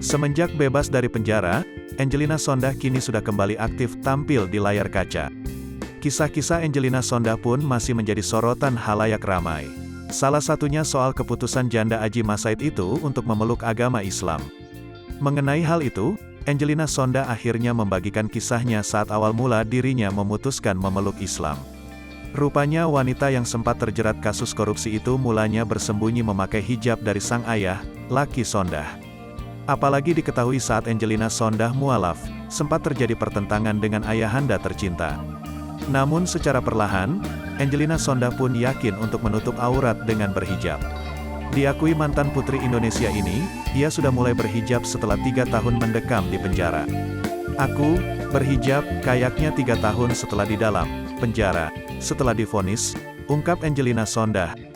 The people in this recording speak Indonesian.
Semenjak bebas dari penjara, Angelina Sondah kini sudah kembali aktif tampil di layar kaca. Kisah-kisah Angelina Sondah pun masih menjadi sorotan halayak ramai. Salah satunya soal keputusan janda Adjie Massaid itu untuk memeluk agama Islam. Mengenai hal itu, Angelina Sondah akhirnya membagikan kisahnya saat awal mula dirinya memutuskan memeluk Islam. Rupanya wanita yang sempat terjerat kasus korupsi itu mulanya bersembunyi memakai hijab dari sang ayah, Lucky Sondah. Apalagi diketahui saat Angelina Sondah mualaf, sempat terjadi pertentangan dengan ayahanda tercinta. Namun secara perlahan, Angelina Sondah pun yakin untuk menutup aurat dengan berhijab. Diakui mantan putri Indonesia ini, ia sudah mulai berhijab setelah 3 tahun mendekam di penjara. Aku berhijab kayaknya 3 tahun setelah di dalam penjara, setelah divonis, ungkap Angelina Sondah.